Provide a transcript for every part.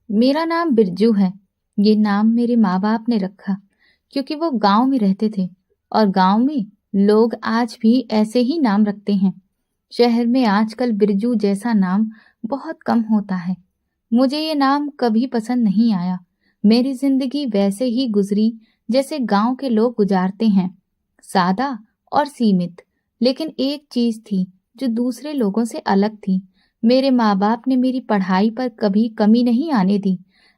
मेरा नाम बिरजू है। ये नाम मेरे माँ-बाप ने रखा क्योंकि वो गाँव में रहते थे और गाँव में लोग आज भी ऐसे ही नाम रखते हैं। शहर में आजकल बिरजू जैसा नाम बहुत कम होता है। मुझे ये नाम कभी पसंद नहीं आया। मेरी जिंदगी वैसे ही गुजरी जैसे गांव के लोग गुजारते हैं, सादा और सीमित। लेकिन एक चीज थी जो दूसरे लोगों से अलग थी। मेरे माँ बाप ने मेरी पढ़ाई पर कभी कमी नहीं आने दी।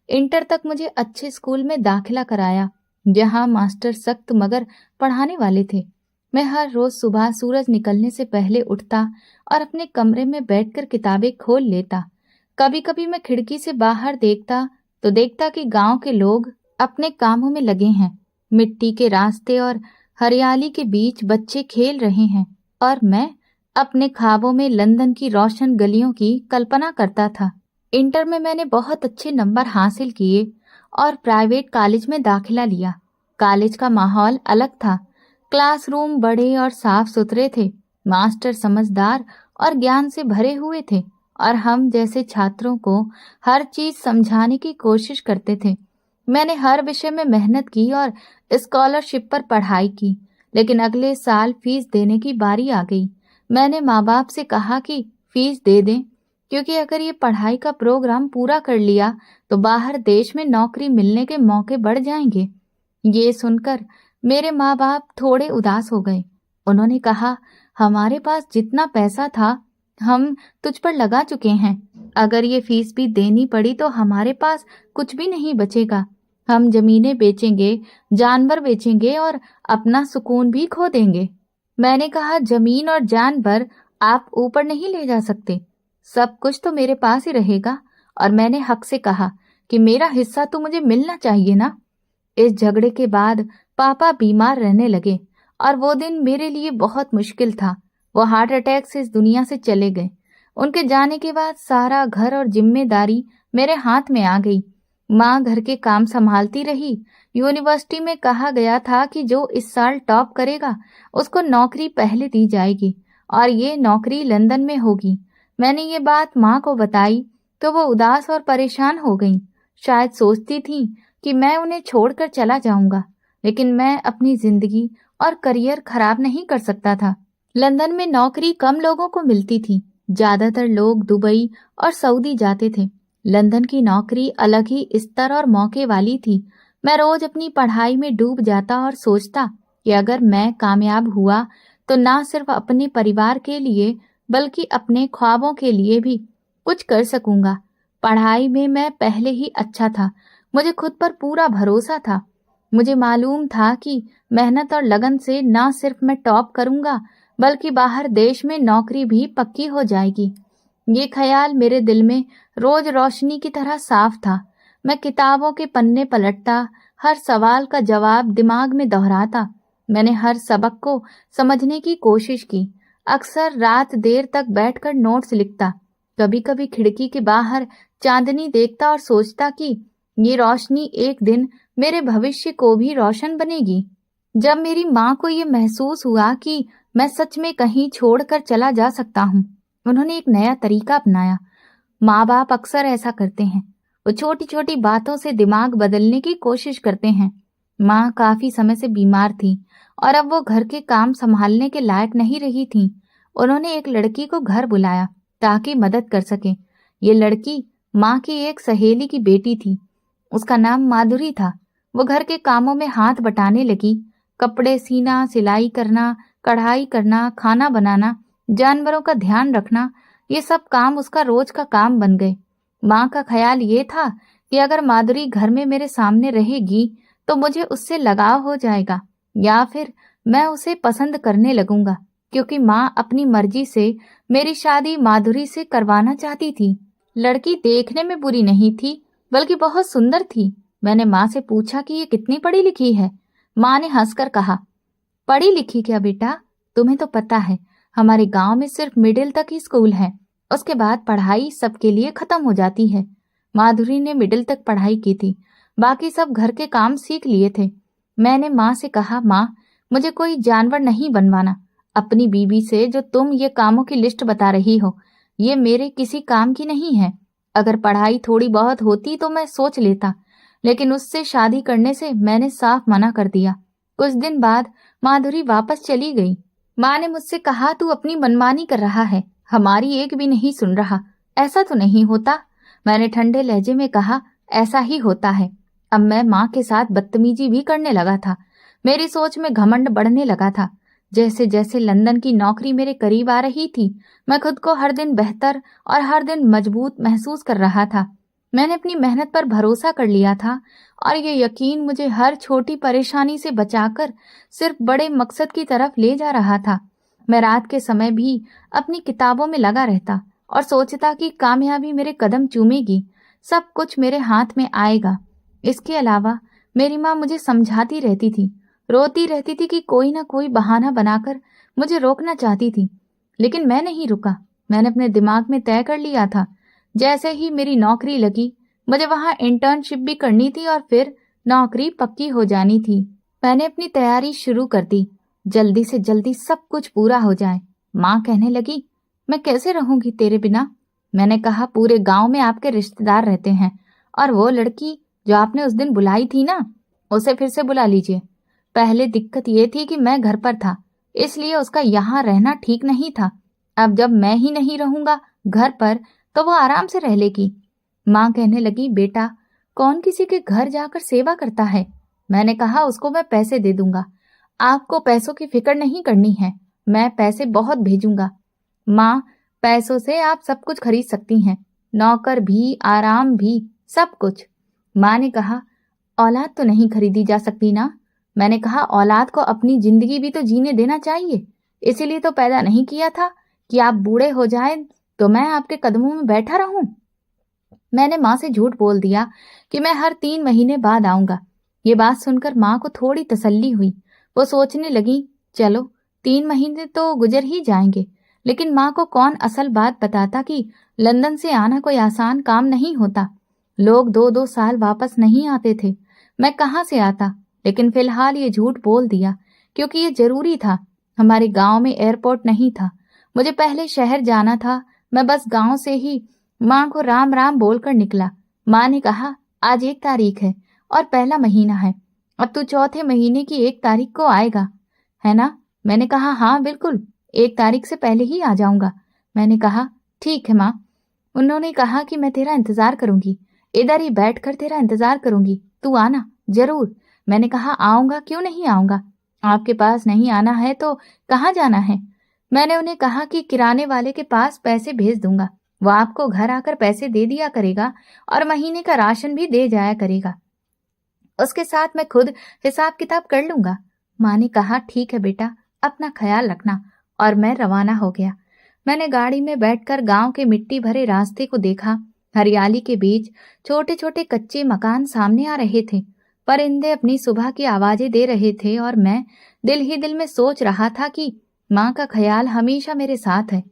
इंटर तक मुझे अच्छे स्कूल में दाखिला कराया, जहाँ मास्टर सख्त मगर पढ़ाने वाले थे। मैं हर रोज सुबह सूरज निकलने से पहले उठता और अपने कमरे में बैठकर किताबें खोल लेता। कभी कभी मैं खिड़की से बाहर देखता तो देखता कि गांव के लोग अपने कामों में लगे हैं। मिट्टी के रास्ते और हरियाली के बीच बच्चे खेल रहे हैं और मैं अपने ख्वाबों में लंदन की रोशन गलियों की कल्पना करता था। इंटर में मैंने बहुत अच्छे नंबर हासिल किए और प्राइवेट कॉलेज में दाखिला लिया। कॉलेज का माहौल अलग था। क्लासरूम बड़े और साफ सुथरे थे। मास्टर समझदार और ज्ञान से भरे हुए थे और हम जैसे छात्रों को हर चीज समझाने की कोशिश करते थे। मैंने हर विषय में मेहनत की और स्कॉलरशिप पर पढ़ाई की। लेकिन अगले साल फीस देने की बारी आ गई। मैंने माँ बाप से कहा कि फीस दे दें, क्योंकि अगर ये पढ़ाई का प्रोग्राम पूरा कर लिया तो बाहर देश में नौकरी मिलने के मौके बढ़ जाएंगे। ये सुनकर मेरे माँ बाप थोड़े उदास हो गए। उन्होंने कहा, हमारे पास जितना पैसा था हम तुझ पर लगा चुके हैं। अगर ये फीस भी देनी पड़ी तो हमारे पास कुछ भी नहीं बचेगा। हम जमीनें बेचेंगे, जानवर बेचेंगे और अपना सुकून भी खो देंगे। मैंने कहा, जमीन और जानवर आप ऊपर नहीं ले जा सकते। सब कुछ तो मेरे पास ही रहेगा। और मैंने हक से कहा कि मेरा हिस्सा तो मुझे मिलना चाहिए ना। इस झगड़े के बाद पापा बीमार रहने लगे और वो दिन मेरे लिए बहुत मुश्किल था। वो हार्ट अटैक से इस दुनिया से चले गए। उनके जाने के बाद सारा घर और जिम्मेदारी मेरे हाथ में आ गई। माँ घर के काम संभालती रही। यूनिवर्सिटी में कहा गया था कि जो इस साल टॉप करेगा उसको नौकरी पहले दी जाएगी और ये नौकरी लंदन में होगी। मैंने ये बात माँ को बताई तो वो उदास और परेशान हो गई। शायद सोचती थी कि मैं उन्हें छोड़कर चला जाऊंगा, लेकिन मैं अपनी जिंदगी और करियर खराब नहीं कर सकता था। लंदन में नौकरी कम लोगों को मिलती थी। ज्यादातर लोग दुबई और सऊदी जाते थे। लंदन की नौकरी अलग ही स्तर और मौके वाली थी। मैं रोज अपनी पढ़ाई में डूब जाता और सोचता कि अगर मैं कामयाब हुआ तो ना सिर्फ अपने परिवार के लिए बल्कि अपने ख्वाबों के लिए भी कुछ कर सकूंगा। पढ़ाई में मैं पहले ही अच्छा था। मुझे खुद पर पूरा भरोसा था। मुझे मालूम था कि मेहनत और लगन से ना सिर्फ मैं टॉप करूंगा बल्कि बाहर देश में नौकरी भी पक्की हो जाएगी। ये ख्याल मेरे दिल में रोज रोशनी की तरह साफ था। मैं किताबों के पन्ने पलटता, हर सवाल का जवाब दिमाग में दोहराता। मैंने हर सबक को समझने की कोशिश की। अक्सर रात देर तक बैठकर नोट्स लिखता। कभी कभी खिड़की के बाहर चांदनी देखता और सोचता कि ये रोशनी एक दिन मेरे भविष्य को भी रोशन बनेगी। जब मेरी माँ को ये महसूस हुआ कि मैं सच में कहीं छोड़कर चला जा सकता हूँ, उन्होंने एक नया तरीका अपनाया। माँ बाप अक्सर ऐसा करते हैं। वो छोटी छोटी बातों से दिमाग बदलने की कोशिश करते हैं। माँ काफी समय से बीमार थी और अब वो घर के काम संभालने के लायक नहीं रही थी। उन्होंने एक लड़की को घर बुलाया ताकि मदद कर सके। ये लड़की माँ की एक सहेली की बेटी थी। उसका नाम माधुरी था। वो घर के कामों में हाथ बटाने लगी। कपड़े सीना, सिलाई करना, कढ़ाई करना, खाना बनाना, जानवरों का ध्यान रखना, ये सब काम उसका रोज का काम बन गए। माँ का ख्याल ये था कि अगर माधुरी घर में मेरे सामने रहेगी तो मुझे उससे लगाव हो जाएगा या फिर मैं उसे पसंद करने लगूंगा, क्योंकि माँ अपनी मर्जी से मेरी शादी माधुरी से करवाना चाहती थी। लड़की देखने में बुरी नहीं थी बल्कि बहुत सुंदर थी। मैंने माँ से पूछा कि ये कितनी पढ़ी लिखी है। माँ ने हंसकर कहा, पढ़ी लिखी क्या बेटा, तुम्हें तो पता है हमारे गांव में सिर्फ मिडिल तक ही स्कूल है। उसके बाद पढ़ाई सबके लिए खत्म हो जाती है। माधुरी ने मिडिल तक पढ़ाई की थी, बाकी सब घर के काम सीख लिए थे। मैंने माँ से कहा, माँ मुझे कोई जानवर नहीं बनवाना। अपनी बीबी से जो तुम ये कामों की लिस्ट बता रही हो, ये मेरे किसी काम की नहीं है। अगर पढ़ाई थोड़ी बहुत होती तो मैं सोच लेता, लेकिन उससे शादी करने से मैंने साफ मना कर दिया। कुछ दिन बाद माधुरी वापस चली गई। माँ ने मुझसे कहा, तू अपनी मनमानी कर रहा है, हमारी एक भी नहीं सुन रहा। ऐसा तो नहीं होता। मैंने ठंडे लहजे में कहा, ऐसा ही होता है। अब मैं माँ के साथ बदतमीजी भी करने लगा था। मेरी सोच में घमंड बढ़ने लगा था। जैसे जैसे लंदन की नौकरी मेरे करीब आ रही थी, मैं खुद को हर दिन बेहतर और हर दिन मजबूत महसूस कर रहा था। मैंने अपनी मेहनत पर भरोसा कर लिया था और ये यकीन मुझे हर छोटी परेशानी से बचाकर सिर्फ बड़े मकसद की तरफ ले जा रहा था। मैं रात के समय भी अपनी किताबों में लगा रहता और सोचता कि कामयाबी मेरे कदम चूमेगी, सब कुछ मेरे हाथ में आएगा। इसके अलावा मेरी माँ मुझे समझाती रहती थी, रोती रहती थी कि कोई ना कोई बहाना बनाकर मुझे रोकना चाहती थी, लेकिन मैं नहीं रुका। मैंने अपने दिमाग में तय कर लिया था, जैसे ही मेरी नौकरी लगी मुझे वहां इंटर्नशिप भी करनी थी और फिर नौकरी पक्की हो जानी थी। मैंने अपनी तैयारी शुरू कर दी, जल्दी से जल्दी सब कुछ पूरा हो जाए। माँ कहने लगी, मैं कैसे रहूंगी तेरे बिना? मैंने कहा, पूरे गांव में आपके रिश्तेदार रहते हैं और वो लड़की जो आपने उस दिन बुलाई थी ना, उसे फिर से बुला लीजिए। पहले दिक्कत ये थी कि मैं घर पर था, इसलिए उसका यहाँ रहना ठीक नहीं था। अब जब मैं ही नहीं रहूंगा घर पर तो वो आराम से रह लेगी। माँ कहने लगी, बेटा कौन किसी के घर जाकर सेवा करता है? मैंने कहा, उसको मैं पैसे दे दूंगा, आपको पैसों की फिक्र नहीं करनी है, मैं पैसे बहुत भेजूंगा। माँ, पैसों से आप सब कुछ खरीद सकती हैं, नौकर भी, आराम भी, सब कुछ। माँ ने कहा, औलाद तो नहीं खरीदी जा सकती ना? मैंने कहा, औलाद को अपनी जिंदगी भी तो जीने देना चाहिए, इसीलिए तो पैदा नहीं किया था कि आप बूढ़े हो जाएं तो मैं आपके कदमों में बैठा रहूं। मैंने माँ से झूठ बोल दिया कि मैं हर 3 महीने बाद आऊंगा। ये बात सुनकर माँ को थोड़ी तसल्ली हुई। वो सोचने लगी, चलो 3 महीने तो गुजर ही जाएंगे। लेकिन माँ को कौन असल बात बताता कि लंदन से आना कोई आसान काम नहीं होता। लोग 2-2 साल वापस नहीं आते थे। मैं कहाँ से आता? लेकिन फिलहाल ये झूठ बोल दिया क्योंकि ये जरूरी था। हमारे गांव में एयरपोर्ट नहीं था, मुझे पहले शहर जाना था। मैं बस गांव से ही माँ को राम राम बोलकर निकला। माँ ने कहा, आज 1 तारीख है और पहला महीना है, अब तू चौथे महीने की 1 तारीख को आएगा, है ना? मैंने कहा, हाँ बिल्कुल, 1 तारीख से पहले ही आ जाऊंगा। मैंने कहा, ठीक है माँ। उन्होंने कहा कि मैं तेरा इंतजार करूंगी, इधर ही बैठकर तेरा इंतजार करूंगी, तू आना जरूर। मैंने कहा, आऊंगा, क्यों नहीं आऊंगा? आपके पास नहीं आना है तो कहाँ जाना है? मैंने उन्हें कहा कि किराने वाले के पास पैसे भेज दूंगा, वो आपको घर आकर पैसे दे दिया करेगा और महीने का राशन भी दे जाया करेगा। उसके साथ मैं खुद हिसाब किताब कर लूंगा। माँ ने कहा, ठीक है बेटा, अपना ख्याल रखना। और मैं रवाना हो गया। मैंने गाड़ी में बैठकर गांव के मिट्टी भरे रास्ते को देखा। हरियाली के बीच छोटे छोटे कच्चे मकान सामने आ रहे थे। परिंदे अपनी सुबह की आवाजें दे रहे थे और मैं दिल ही दिल में सोच रहा था कि माँ का ख्याल हमेशा मेरे साथ है।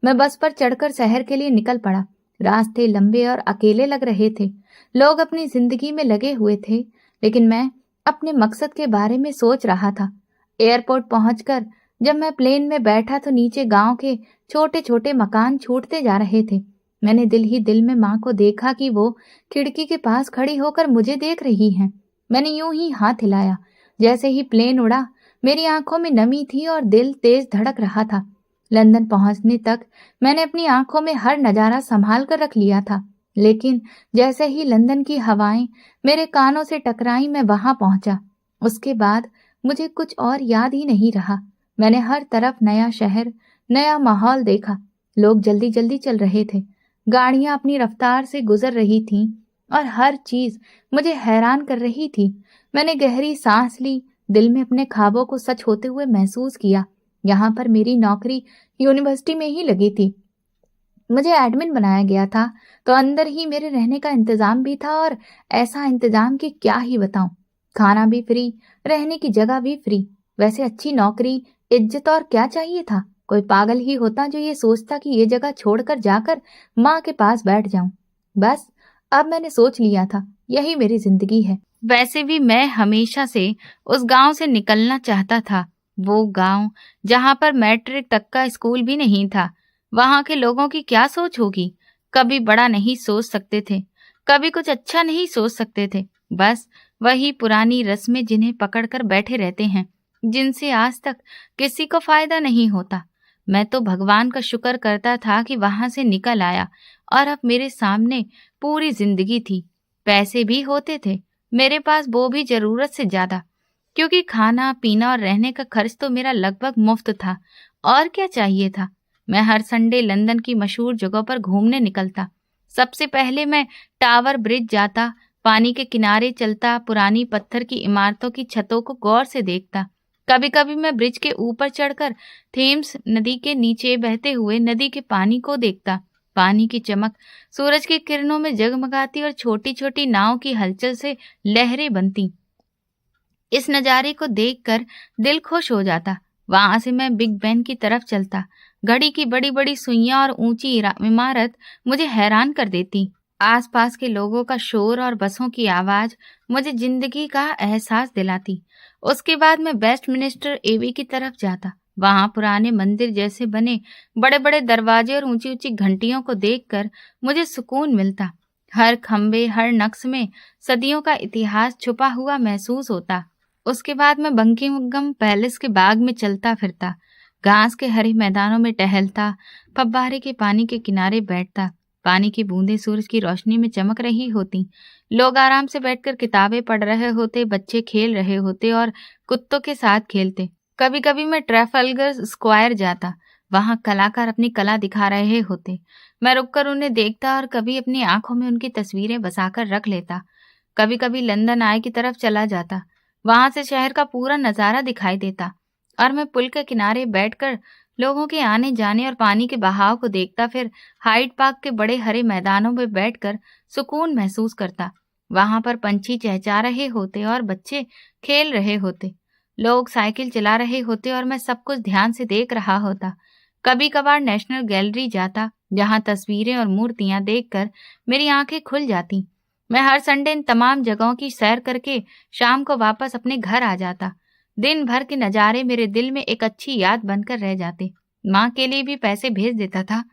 मैं बस पर चढ़कर शहर के लिए निकल पड़ा। रास्ते लंबे और अकेले लग रहे थे। लोग अपनी जिंदगी में लगे हुए थे, लेकिन मैं अपने मकसद के बारे में सोच रहा था। एयरपोर्ट पहुंचकर जब मैं प्लेन में बैठा तो नीचे गांव के छोटे छोटे मकान छूटते जा रहे थे। मैंने दिल ही दिल में माँ को देखा कि वो खिड़की के पास खड़ी होकर मुझे देख रही हैं। मैंने यूं ही हाथ हिलाया। जैसे ही प्लेन उड़ा, मेरी आंखों में नमी थी और दिल तेज धड़क रहा था। लंदन पहुंचने तक मैंने अपनी आंखों में हर नजारा संभाल कर रख लिया था, लेकिन जैसे ही लंदन की हवाएं मेरे कानों से टकराई, मैं वहां पहुंचा। उसके बाद मुझे कुछ और याद ही नहीं रहा। मैंने हर तरफ नया शहर, नया माहौल देखा। लोग जल्दी जल्दी चल रहे थे, गाड़ियां अपनी रफ्तार से गुजर रही थीं और हर चीज मुझे हैरान कर रही थी। मैंने गहरी सांस ली, दिल में अपने ख्वाबों को सच होते हुए महसूस किया। यहाँ पर मेरी नौकरी यूनिवर्सिटी में ही लगी थी, मुझे एडमिन बनाया गया था, तो अंदर ही मेरे रहने का इंतजाम भी था, और ऐसा इंतजाम कि क्या ही बताऊं। खाना भी फ्री, रहने की जगह भी फ्री। वैसे अच्छी नौकरी, इज्जत और क्या चाहिए था। कोई पागल ही होता जो ये सोचता कि ये जगह छोड़कर जाकर माँ के पास बैठ जाऊं। बस अब मैंने सोच लिया था, यही मेरी जिंदगी है। वैसे भी मैं हमेशा से उस गांव से निकलना चाहता था। वो गांव जहां पर मैट्रिक तक का स्कूल भी नहीं था। वहां के लोगों की क्या सोच होगी, कभी बड़ा नहीं सोच सकते थे, कभी कुछ अच्छा नहीं सोच सकते थे। बस वही पुरानी रस्में जिन्हें पकड़कर बैठे रहते हैं, जिनसे आज तक किसी को फायदा नहीं होता। मैं तो भगवान का शुक्र करता था कि वहां से निकल आया और अब मेरे सामने पूरी जिंदगी थी। पैसे भी होते थे मेरे पास, वो भी जरूरत से ज्यादा, क्योंकि खाना पीना और रहने का खर्च तो मेरा लगभग मुफ्त था। और क्या चाहिए था। मैं हर संडे लंदन की मशहूर जगहों पर घूमने निकलता। सबसे पहले मैं टावर ब्रिज जाता, पानी के किनारे चलता, पुरानी पत्थर की इमारतों की छतों को गौर से देखता। कभी कभी मैं ब्रिज के ऊपर चढ़कर थेम्स नदी के नीचे बहते हुए नदी के पानी को देखता। पानी की चमक सूरज की किरणों में जगमगाती और छोटी छोटी नाव की हलचल से लहरें बनती। इस नज़ारे को देखकर दिल खुश हो जाता। वहां से मैं बिग बेन की तरफ चलता। घड़ी की बड़ी बड़ी सुइयां और ऊंची इमारत मुझे हैरान कर देती। आसपास के लोगों का शोर और बसों की आवाज मुझे जिंदगी का एहसास दिलाती। उसके बाद मैं वेस्टमिनिस्टर एबी की तरफ जाता। वहां पुराने मंदिर जैसे बने बड़े बड़े दरवाजे और ऊंची ऊंची घंटियों को देखकर मुझे सुकून मिलता। हर खम्बे, हर नक्श में सदियों का इतिहास छुपा हुआ महसूस होता। उसके बाद मैं बंकिंगम पैलेस के बाग में चलता फिरता, घास के हरे मैदानों में टहलता, फव्वारे के पानी के किनारे बैठता। पानी की बूंदें सूरज की रोशनी में चमक रही होती। लोग आराम से बैठकर किताबें पढ़ रहे होते, बच्चे खेल रहे होते और कुत्तों के साथ खेलते। कभी कभी मैं ट्रैफल्गर स्क्वायर जाता। वहां कलाकार अपनी कला दिखा रहे होते। मैं रुककर उन्हें देखता और कभी अपनी आंखों में उनकी तस्वीरें बसाकर रख लेता। कभी कभी लंदन आई की तरफ चला जाता। वहां से शहर का पूरा नजारा दिखाई देता और मैं पुल के किनारे बैठकर लोगों के आने जाने और पानी के बहाव को देखता। फिर हाइड पार्क के बड़े हरे मैदानों में बैठकर सुकून महसूस करता। वहां पर पंछी चहचहा रहे होते और बच्चे खेल रहे होते। लोग साइकिल चला रहे होते और मैं सब कुछ ध्यान से देख रहा होता। कभी कभार नेशनल गैलरी जाता, जहां तस्वीरें और मूर्तियां देखकर मेरी आंखें खुल जाती। मैं हर संडे इन तमाम जगहों की सैर करके शाम को वापस अपने घर आ जाता। दिन भर के नज़ारे मेरे दिल में एक अच्छी याद बनकर रह जाते। माँ के लिए भी पैसे भेज देता था।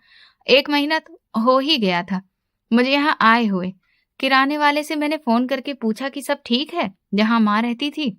1 महीना तो हो ही गया था मुझे यहाँ आए हुए। किराने वाले से मैंने फोन करके पूछा कि सब ठीक है। जहाँ माँ रहती थी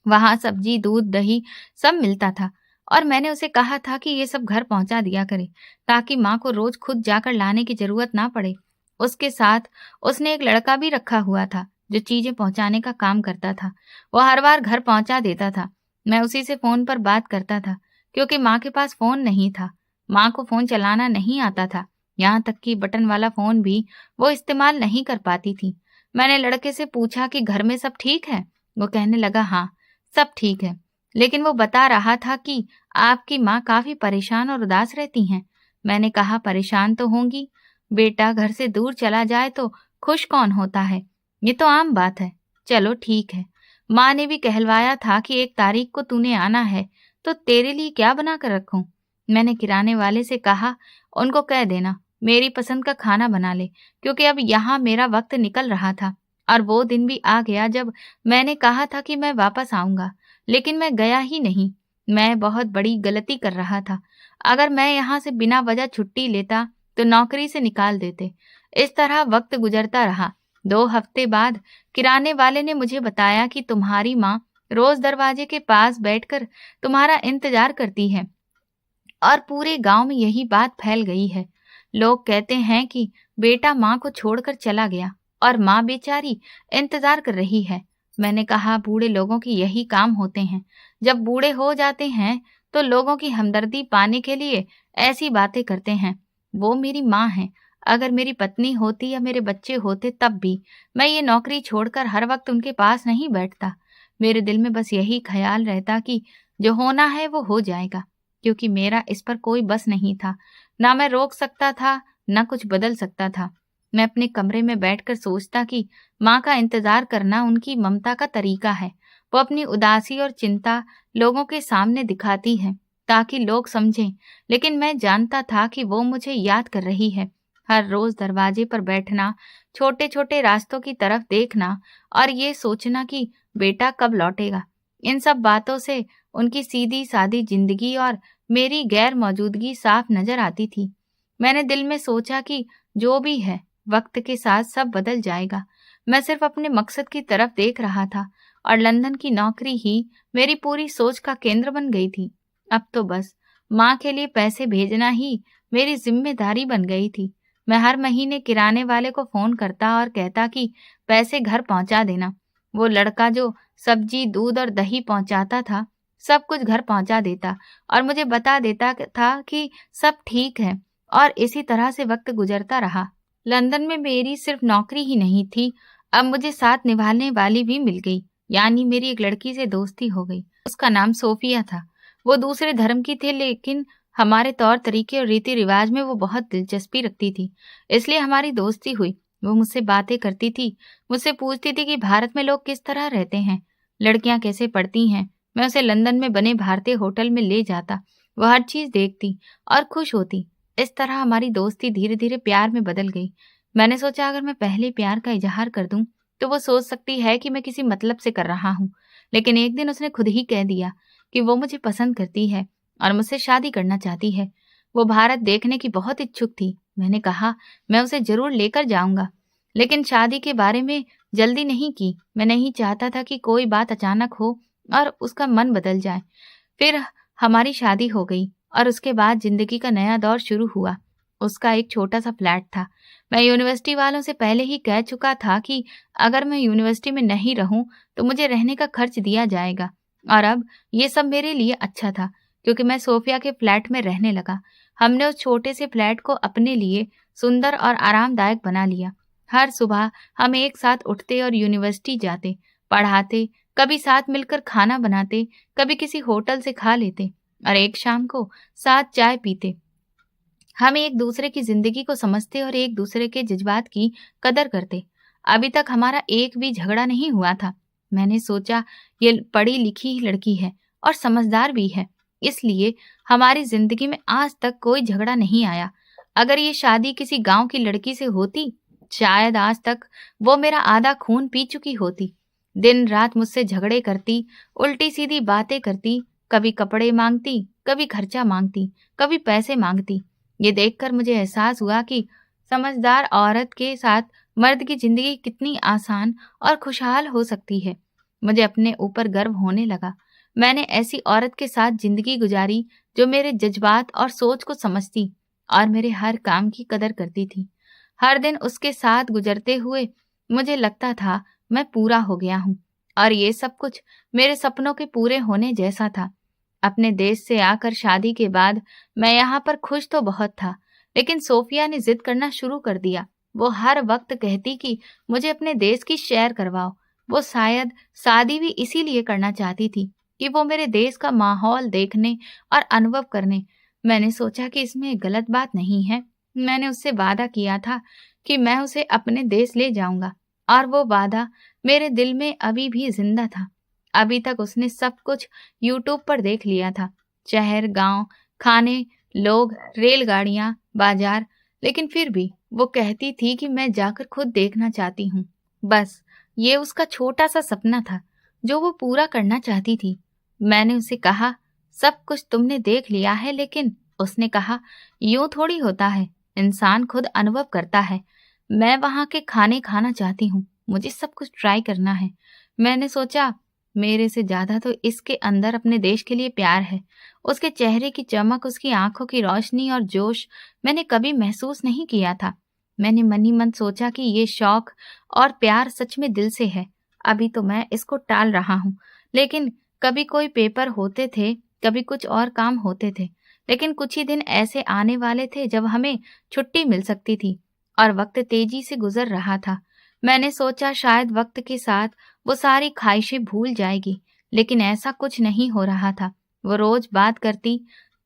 वहां सब्जी, दूध, दही सब मिलता था और मैंने उसे कहा था कि ये सब घर पहुंचा दिया करे, ताकि माँ को रोज खुद जाकर लाने की जरूरत ना पड़े। उसके साथ उसने एक लड़का भी रखा हुआ था जो चीजें पहुंचाने का काम करता था। वो हर बार घर पहुंचा देता था। मैं उसी से फोन पर बात करता था, क्योंकि माँ के पास फोन नहीं था। माँ को फोन चलाना नहीं आता था। यहाँ तक कि बटन वाला फोन भी वो इस्तेमाल नहीं कर पाती थी। मैंने लड़के से पूछा कि घर में सब ठीक है। वो कहने लगा हाँ, सब ठीक है, लेकिन वो बता रहा था कि आपकी माँ काफी परेशान और उदास रहती हैं। मैंने कहा परेशान तो होंगी, बेटा घर से दूर चला जाए तो खुश कौन होता है, ये तो आम बात है। चलो ठीक है। माँ ने भी कहलवाया था कि 1 तारीख को तूने आना है, तो तेरे लिए क्या बना कर रखूं। मैंने किराने वाले से कहा उनको कह देना मेरी पसंद का खाना बना ले, क्योंकि अब यहाँ मेरा वक्त निकल रहा था। और वो दिन भी आ गया जब मैंने कहा था कि मैं वापस आऊंगा, लेकिन मैं गया ही नहीं। मैं बहुत बड़ी गलती कर रहा था। अगर मैं यहाँ से बिना वजह छुट्टी लेता तो नौकरी से निकाल देते। इस तरह वक्त गुजरता रहा। 2 हफ्ते बाद किराने वाले ने मुझे बताया कि तुम्हारी माँ रोज दरवाजे के पास बैठकर तुम्हारा इंतजार करती है और पूरे गांव में यही बात फैल गई है। लोग कहते हैं कि बेटा माँ को छोड़कर चला गया और माँ बेचारी इंतजार कर रही है। मैंने कहा बूढ़े लोगों की यही काम होते हैं। जब बूढ़े हो जाते हैं तो लोगों की हमदर्दी पाने के लिए ऐसी बातें करते हैं। वो मेरी माँ है। अगर मेरी पत्नी होती या मेरे बच्चे होते तब भी मैं ये नौकरी छोड़कर हर वक्त उनके पास नहीं बैठता। मेरे दिल में बस यही ख्याल रहता कि जो होना है वो हो जाएगा, क्योंकि मेरा इस पर कोई बस नहीं था। ना मैं रोक सकता था, ना कुछ बदल सकता था। मैं अपने कमरे में बैठकर सोचता कि माँ का इंतजार करना उनकी ममता का तरीका है। वो अपनी उदासी और चिंता लोगों के सामने दिखाती है ताकि लोग समझें, लेकिन मैं जानता था कि वो मुझे याद कर रही है। हर रोज दरवाजे पर बैठना, छोटे छोटे रास्तों की तरफ देखना और ये सोचना कि बेटा कब लौटेगा, इन सब बातों से उनकी सीधी सादी जिंदगी और मेरी गैर मौजूदगी साफ नजर आती थी। मैंने दिल में सोचा कि जो भी है, वक्त के साथ सब बदल जाएगा। मैं सिर्फ अपने मकसद की तरफ देख रहा था और लंदन की नौकरी ही मेरी पूरी सोच का केंद्र बन गई थी। अब तो बस माँ के लिए पैसे भेजना ही मेरी जिम्मेदारी बन गई थी। मैं हर महीने किराने वाले को फोन करता और कहता कि पैसे घर पहुंचा देना। वो लड़का जो सब्जी, दूध और दही पहुंचाता था, सब कुछ घर पहुंचा देता और मुझे बता देता था कि सब ठीक है। और इसी तरह से वक्त गुजरता रहा। लंदन में मेरी सिर्फ नौकरी ही नहीं थी, अब मुझे साथ निभाने वाली भी मिल गई, यानी मेरी एक लड़की से दोस्ती हो गई। उसका नाम सोफिया था। वो दूसरे धर्म की थी, लेकिन हमारे तौर तरीके और रीति रिवाज में वो बहुत दिलचस्पी रखती थी, इसलिए हमारी दोस्ती हुई। वो मुझसे बातें करती थी, मुझसे पूछती थी कि भारत में लोग किस तरह रहते हैं, लड़कियां कैसे पढ़ती हैं। मैं उसे लंदन में बने भारतीय होटल में ले जाता, वह हर चीज देखती और खुश होती। इस तरह हमारी दोस्ती धीरे धीरे प्यार में बदल गई। मैंने सोचा अगर मैं पहले प्यार का इजहार कर दूं तो वो सोच सकती है कि मैं किसी मतलब से कर रहा हूं, लेकिन एक दिन उसने खुद ही कह दिया कि वो मुझे पसंद करती है और मुझसे शादी करना चाहती है। वो भारत देखने की बहुत इच्छुक थी। मैंने कहा मैं उसे जरूर लेकर जाऊंगा, लेकिन शादी के बारे में जल्दी नहीं की। मैं नहीं चाहता था कि कोई बात अचानक हो और उसका मन बदल जाए। फिर हमारी शादी हो गई और उसके बाद जिंदगी का नया दौर शुरू हुआ। उसका एक छोटा सा फ्लैट था। मैं यूनिवर्सिटी वालों से पहले ही कह चुका था कि अगर मैं यूनिवर्सिटी में नहीं रहूं तो मुझे रहने का खर्च दिया जाएगा, और अब ये सब मेरे लिए अच्छा था क्योंकि मैं सोफिया के फ्लैट में रहने लगा। हमने उस छोटे से फ्लैट को अपने लिए सुंदर और आरामदायक बना लिया। हर सुबह हम एक साथ उठते और यूनिवर्सिटी जाते, पढ़ाते, कभी साथ मिलकर खाना बनाते, कभी किसी होटल से खा लेते और एक शाम को साथ चाय पीते। हम एक दूसरे की जिंदगी को समझते और एक दूसरे के जज्बात की कदर करते। अभी तक हमारा एक भी झगड़ा नहीं हुआ था। मैंने सोचा ये पढ़ी लिखी लड़की है और समझदार भी है, इसलिए हमारी जिंदगी में आज तक कोई झगड़ा नहीं आया। अगर ये शादी किसी गांव की लड़की से होती, शायद आज तक वो मेरा आधा खून पी चुकी होती। दिन रात मुझसे झगड़े करती, उल्टी सीधी बातें करती, कभी कपड़े मांगती, कभी खर्चा मांगती, कभी पैसे मांगती। ये देखकर मुझे एहसास हुआ कि समझदार औरत के साथ मर्द की जिंदगी कितनी आसान और खुशहाल हो सकती है। मुझे अपने ऊपर गर्व होने लगा। मैंने ऐसी औरत के साथ जिंदगी गुजारी जो मेरे जज्बात और सोच को समझती और मेरे हर काम की कदर करती थी। हर दिन उसके साथ गुजरते हुए मुझे लगता था मैं पूरा हो गया हूँ और ये सब कुछ मेरे सपनों के पूरे होने जैसा था। अपने देश से आकर शादी के बाद मैं यहाँ पर खुश तो बहुत था, लेकिन सोफिया ने जिद करना शुरू कर दिया। वो हर वक्त कहती कि मुझे अपने देश की सैर करवाओ। वो शायद शादी भी इसीलिए करना चाहती थी कि वो मेरे देश का माहौल देखने और अनुभव करने। मैंने सोचा कि इसमें गलत बात नहीं है। मैंने उससे वादा किया था कि मैं उसे अपने देश ले जाऊंगा और वो वादा मेरे दिल में अभी भी जिंदा था। अभी तक उसने सब कुछ यूट्यूब पर देख लिया था, शहर, गांव, खाने, लोग, रेलगाड़ियां, बाजार, लेकिन फिर भी वो कहती थी कि मैं जाकर खुद देखना चाहती हूँ। बस ये उसका छोटा सा सपना था जो वो पूरा करना चाहती थी। मैंने उसे कहा सब कुछ तुमने देख लिया है, लेकिन उसने कहा यूं थोड़ी होता है, इंसान खुद अनुभव करता है। मैं वहां के खाने खाना चाहती हूँ, मुझे सब कुछ ट्राई करना है। मैंने सोचा मेरे से ज्यादा तो इसके अंदर अपने देश के लिए प्यार है। उसके चेहरे की चमक, उसकी आंखों की रोशनी और जोश मैंने कभी महसूस नहीं किया था। मैंने मन ही मन सोचा कि ये शौक और प्यार सच में दिल से है। अभी तो मैं इसको टाल रहा हूँ, लेकिन कभी कोई पेपर होते थे, कभी कुछ और काम होते थे। लेकिन कुछ ही दिन ऐसे आने वाले थे जब हमें छुट्टी मिल सकती थी और वक्त तेजी से गुजर रहा था। मैंने सोचा शायद वक्त के साथ वो सारी ख्वाहिशें भूल जाएगी, लेकिन ऐसा कुछ नहीं हो रहा था। वो रोज बात करती,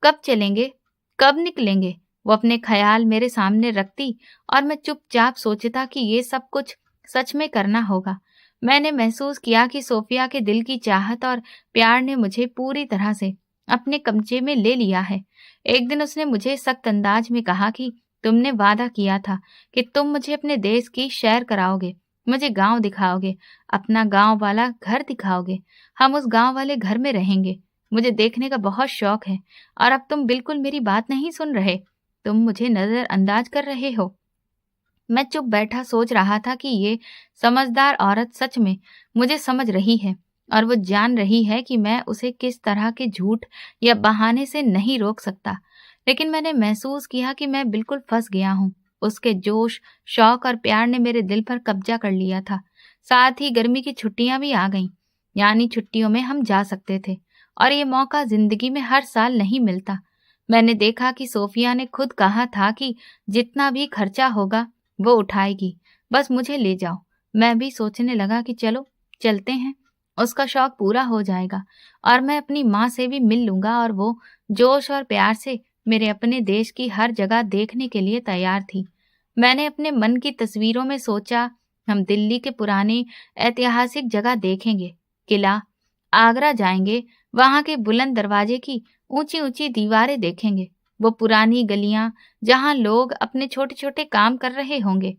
कब चलेंगे, कब निकलेंगे। वो अपने ख्याल मेरे सामने रखती और मैं चुपचाप सोचता कि ये सब कुछ सच में करना होगा। मैंने महसूस किया कि सोफिया के दिल की चाहत और प्यार ने मुझे पूरी तरह से अपने कब्जे में ले लिया है। एक दिन उसने मुझे सख्त अंदाज में कहा कि तुमने वादा किया था कि तुम मुझे अपने देश की सैर कराओगे, मुझे गांव दिखाओगे, अपना गांव वाला घर दिखाओगे। हम उस गांव वाले घर में रहेंगे। मुझे देखने का बहुत शौक है और अब तुम बिल्कुल मेरी बात नहीं सुन रहे। तुम मुझे नजरअंदाज कर रहे हो। मैं चुप बैठा सोच रहा था कि ये समझदार औरत सच में मुझे समझ रही है और वो जान रही है कि मैं उसे किस तरह के झूठ या बहाने से नहीं रोक सकता। लेकिन मैंने महसूस किया कि मैं बिल्कुल फंस गया हूँ। उसके जोश, शौक और प्यार ने मेरे दिल पर कब्जा कर लिया था। साथ ही गर्मी की छुट्टियां भी आ गईं, यानी छुट्टियों में हम जा सकते थे और ये मौका जिंदगी में हर साल नहीं मिलता। मैंने देखा कि सोफिया ने खुद कहा था कि जितना भी खर्चा होगा वो उठाएगी, बस मुझे ले जाओ। मैं भी सोचने लगा कि चलो चलते हैं, उसका शौक पूरा हो जाएगा और मैं अपनी माँ से भी मिल लूंगा। और वो जोश और प्यार से मेरे अपने देश की हर जगह देखने के लिए तैयार थी। मैंने अपने मन की तस्वीरों में सोचा, हम दिल्ली के पुराने ऐतिहासिक जगह देखेंगे, किला, आगरा जाएंगे, वहां के बुलंद दरवाजे की ऊंची ऊंची दीवारें देखेंगे, वो पुरानी गलियां जहां लोग अपने छोटे छोटे काम कर रहे होंगे।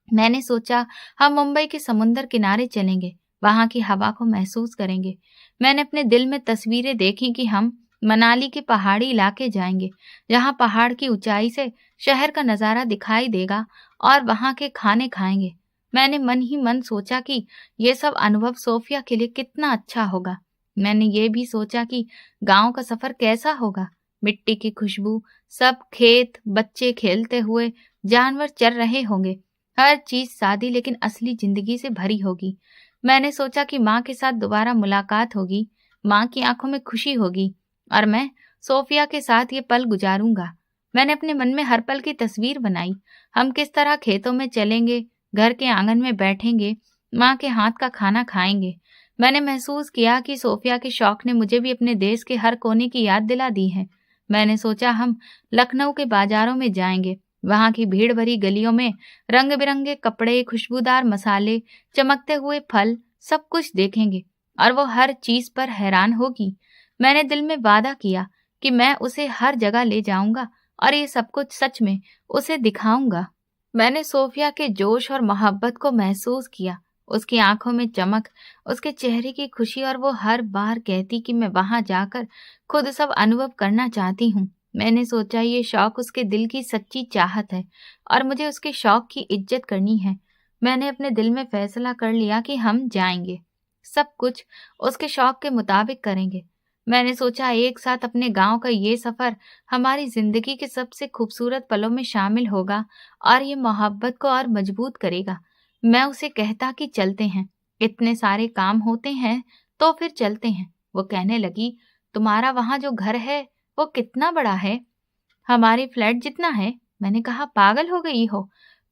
मैंने सोचा हम मुंबई के समुंदर किनारे चलेंगे, वहां की हवा को महसूस करेंगे। मैंने अपने दिल में तस्वीरें देखी कि हम मनाली के पहाड़ी इलाके जाएंगे, जहां पहाड़ की ऊंचाई से शहर का नजारा दिखाई देगा और वहां के खाने खाएंगे। मैंने मन ही मन सोचा कि ये सब अनुभव सोफिया के लिए कितना अच्छा होगा। मैंने ये भी सोचा कि गांव का सफर कैसा होगा, मिट्टी की खुशबू, सब खेत, बच्चे खेलते हुए, जानवर चर रहे होंगे, हर चीज सादी लेकिन असली जिंदगी से भरी होगी। मैंने सोचा कि माँ के साथ दोबारा मुलाकात होगी, माँ की आंखों में खुशी होगी और मैं सोफिया के साथ ये पल गुजारूंगा। मैंने अपने मन में हर पल की तस्वीर बनाई। हम किस तरह खेतों में चलेंगे, घर के आंगन में बैठेंगे, माँ के हाथ का खाना खाएंगे। मैंने महसूस किया कि सोफिया के शौक ने मुझे भी अपने देश के हर कोने की याद दिला दी है। मैंने सोचा हम लखनऊ के बाजारों में जाएंगे, वहां की भीड़ भरी गलियों में रंग बिरंगे कपड़े, खुशबूदार मसाले, चमकते हुए फल, सब कुछ देखेंगे और वो हर चीज पर हैरान होगी। मैंने दिल में वादा किया कि मैं उसे हर जगह ले जाऊंगा और ये सब कुछ सच में उसे दिखाऊंगा। मैंने सोफिया के जोश और मोहब्बत को महसूस किया, उसकी आंखों में चमक, उसके चेहरे की खुशी, और वो हर बार कहती कि मैं वहां जाकर खुद सब अनुभव करना चाहती हूँ। मैंने सोचा ये शौक उसके दिल की सच्ची चाहत है और मुझे उसके शौक की इज्जत करनी है। मैंने अपने दिल में फैसला कर लिया कि हम जाएंगे, सब कुछ उसके शौक के मुताबिक करेंगे। मैंने सोचा एक साथ अपने गांव का ये सफर हमारी जिंदगी के सबसे खूबसूरत पलों में शामिल होगा और ये मोहब्बत को और मजबूत करेगा। मैं उसे कहता कि चलते हैं, इतने सारे काम होते हैं तो फिर चलते हैं। वो कहने लगी, तुम्हारा वहां जो घर है वो कितना बड़ा है? हमारे फ्लैट जितना है। मैंने कहा, पागल हो गई हो,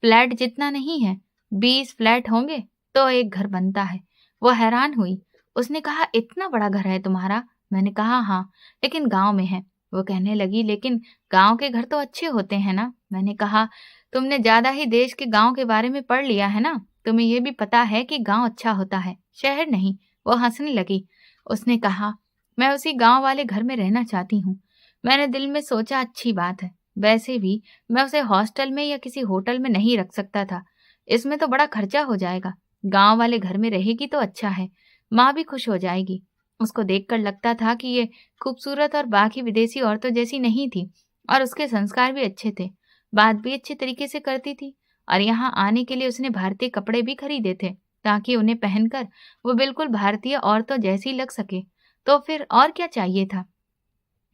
फ्लैट जितना नहीं है, 20 फ्लैट होंगे तो एक घर बनता है। वो हैरान हुई, उसने कहा, इतना बड़ा घर है तुम्हारा? मैंने कहा हाँ, लेकिन गांव में है। वो कहने लगी, लेकिन गांव के घर तो अच्छे होते हैं ना? मैंने कहा, तुमने ज्यादा ही देश के गांव के बारे में पढ़ लिया है ना, तुम्हें ये भी पता है कि गांव अच्छा होता है, शहर नहीं। वो हंसने लगी। उसने कहा, मैं उसी गांव वाले घर में रहना चाहती हूँ। मैंने दिल में सोचा, अच्छी बात है, वैसे भी मैं उसे हॉस्टल में या किसी होटल में नहीं रख सकता था, इसमें तो बड़ा खर्चा हो जाएगा। गांव वाले घर में रहेगी तो अच्छा है, माँ भी खुश हो जाएगी। उसको देखकर लगता था कि ये खूबसूरत और बाकी विदेशी औरतों जैसी नहीं थी और उसके संस्कार भी अच्छे थे, बात भी अच्छे तरीके से करती थी। और यहाँ आने के लिए उसने भारतीय कपड़े भी खरीदे थे ताकि उन्हें पहनकर वो बिल्कुल भारतीय औरतों जैसी लग सके। तो फिर और क्या चाहिए था।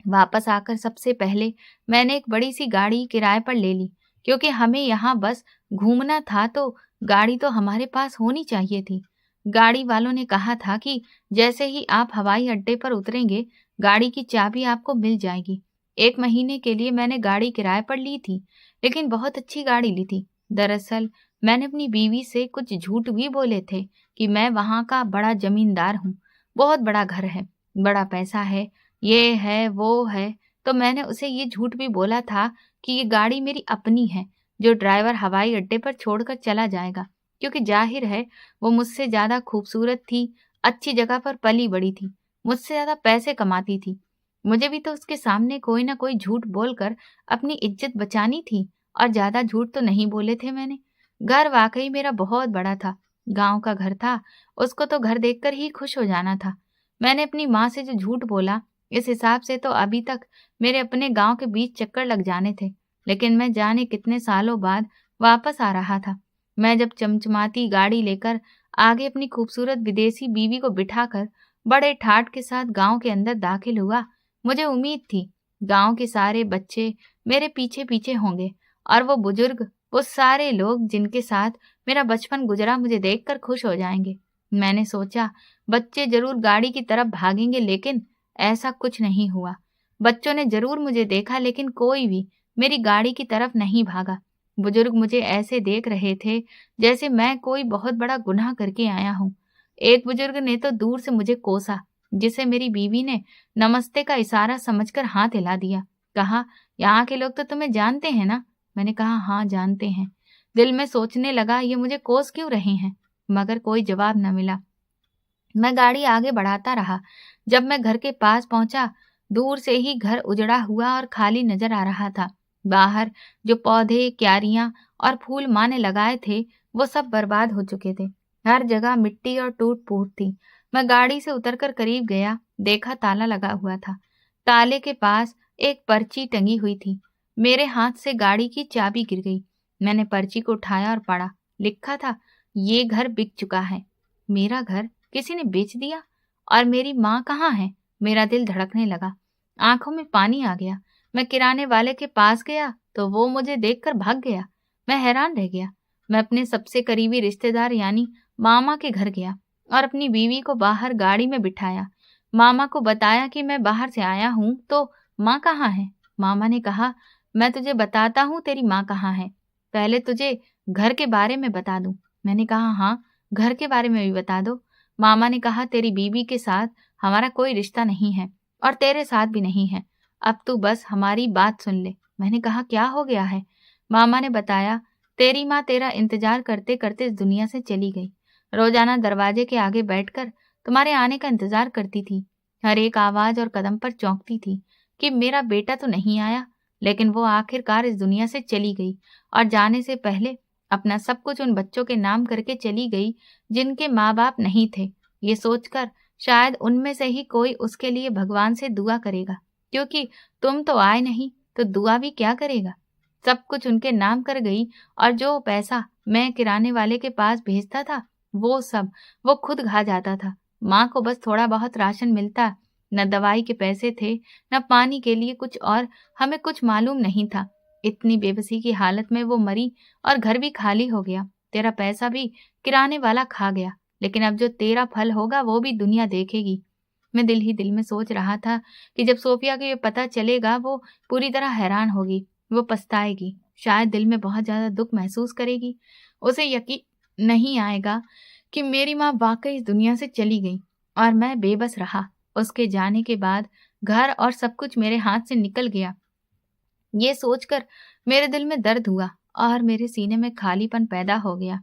वापस आकर सबसे पहले मैंने एक बड़ी सी गाड़ी किराए पर ले ली, क्योंकि हमें यहाँ बस घूमना था तो गाड़ी तो हमारे पास होनी चाहिए थी। गाड़ी वालों ने कहा था कि जैसे ही आप हवाई अड्डे पर उतरेंगे, गाड़ी की चाबी आपको मिल जाएगी। 1 महीने के लिए मैंने गाड़ी किराए पर ली थी, लेकिन बहुत अच्छी गाड़ी ली थी। दरअसल मैंने अपनी बीवी से कुछ झूठ भी बोले थे कि मैं वहाँ का बड़ा जमींदार हूँ, बहुत बड़ा घर है, बड़ा पैसा है, ये है वो है। तो मैंने उसे ये झूठ भी बोला था कि ये गाड़ी मेरी अपनी है, जो ड्राइवर हवाई अड्डे पर छोड़कर चला जाएगा, क्योंकि जाहिर है वो मुझसे ज्यादा खूबसूरत थी, अच्छी जगह पर पली बड़ी थी, मुझसे ज्यादा पैसे कमाती थी। मुझे भी तो उसके सामने कोई ना कोई झूठ बोलकर अपनी इज्जत बचानी थी, और ज्यादा झूठ तो नहीं बोले थे मैंने। घर वाकई मेरा बहुत बड़ा था, गांव का घर था, उसको तो घर देखकर ही खुश हो जाना था। मैंने अपनी माँ से जो झूठ बोला, इस हिसाब से तो अभी तक मेरे अपने गांव के बीच चक्कर लग जाने थे। लेकिन मैं जाने कितने सालों बाद वापस आ रहा था। मैं जब चमचमाती गाड़ी लेकर आगे अपनी खूबसूरत विदेशी बीवी को बिठाकर बड़े ठाठ के साथ गांव के अंदर दाखिल हुआ, मुझे उम्मीद थी गांव के सारे बच्चे मेरे पीछे पीछे होंगे और वो बुजुर्ग, वो सारे लोग जिनके साथ मेरा बचपन गुजरा मुझे देखकर खुश हो जाएंगे। मैंने सोचा बच्चे जरूर गाड़ी की तरफ भागेंगे, लेकिन ऐसा कुछ नहीं हुआ। बच्चों ने जरूर मुझे देखा, लेकिन कोई भी मेरी गाड़ी की तरफ नहीं भागा। बुजुर्ग मुझे ऐसे देख रहे थे जैसे मैं कोई बहुत बड़ा गुनाह करके आया हूँ। एक बुजुर्ग ने तो दूर से मुझे कोसा, जिसे मेरी बीवी ने नमस्ते का इशारा समझकर हाथ हिला दिया। कहा, यहाँ के लोग तो तुम्हें जानते हैं ना? मैंने कहा, हाँ जानते हैं। दिल में सोचने लगा ये मुझे कोस क्यों रहे हैं, मगर कोई जवाब न मिला। मैं गाड़ी आगे बढ़ाता रहा। जब मैं घर के पास पहुंचा, दूर से ही घर उजड़ा हुआ और खाली नजर आ रहा था। बाहर जो पौधे, क्यारियां और फूल माँ ने लगाए थे, वो सब बर्बाद हो चुके थे। हर जगह मिट्टी और टूट फूट थी। मैं गाड़ी से उतरकर करीब गया, देखा ताला लगा हुआ था। ताले के पास एक पर्ची टंगी हुई थी। मेरे हाथ से गाड़ी की चाबी गिर गई। मैंने पर्ची को उठाया और पढ़ा। लिखा था, ये घर बिक चुका है। मेरा घर किसी ने बेच दिया? और मेरी माँ कहाँ है? मेरा दिल धड़कने लगा, आंखों में पानी आ गया। मैं किराने वाले के पास गया तो वो मुझे देखकर भाग गया। मैं हैरान रह गया। मैं अपने सबसे करीबी रिश्तेदार यानी मामा के घर गया और अपनी बीवी को बाहर गाड़ी में बिठाया। मामा को बताया कि मैं बाहर से आया हूँ, तो माँ कहाँ है? मामा ने कहा, मैं तुझे बताता हूँ तेरी माँ कहाँ है, पहले तुझे घर के बारे में बता दूं। मैंने कहा, हाँ, घर के बारे में भी बता दो। मामा ने कहा, तेरी बीवी के साथ हमारा कोई रिश्ता नहीं है और तेरे साथ भी नहीं है। अब तू बस हमारी बात सुन ले। मैंने कहा, क्या हो गया है? मामा ने बताया, तेरी माँ तेरा इंतजार करते करते इस दुनिया से चली गई। रोजाना दरवाजे के आगे बैठकर तुम्हारे आने का इंतजार करती थी। हर एक आवाज और कदम पर चौंकती थी कि मेरा बेटा तो नहीं आया, लेकिन वो आखिरकार इस दुनिया से चली गई और जाने से पहले अपना सब कुछ उन बच्चों के नाम करके चली गई जिनके माँ बाप नहीं थे। ये सोचकर शायद उनमें से ही कोई उसके लिए भगवान से दुआ करेगा, क्योंकि तुम तो आए नहीं तो दुआ भी क्या करेगा। सब कुछ उनके नाम कर गई और जो पैसा मैं किराने वाले के पास भेजता था वो सब वो खुद खा जाता था। माँ को बस थोड़ा बहुत राशन मिलता, न दवाई के पैसे थे, न पानी के लिए कुछ, और हमें कुछ मालूम नहीं था। इतनी बेबसी की हालत में वो मरी और घर भी खाली हो गया। तेरा पैसा भी किराने वाला खा गया, लेकिन अब जो तेरा फल होगा वो भी दुनिया देखेगी। मैं दिल ही दिल में सोच रहा था कि जब सोफिया को ये पता चलेगा वो पूरी तरह हैरान होगी, वो पछताएगी, शायद दिल में बहुत ज्यादा दुख महसूस करेगी। उसे यकीन नहीं आएगा कि मेरी माँ वाकई इस दुनिया से चली गई और मैं बेबस रहा। उसके जाने के बाद घर और सब कुछ मेरे हाथ से निकल गया। ये सोचकर मेरे दिल में दर्द हुआ और मेरे सीने में खालीपन पैदा हो गया।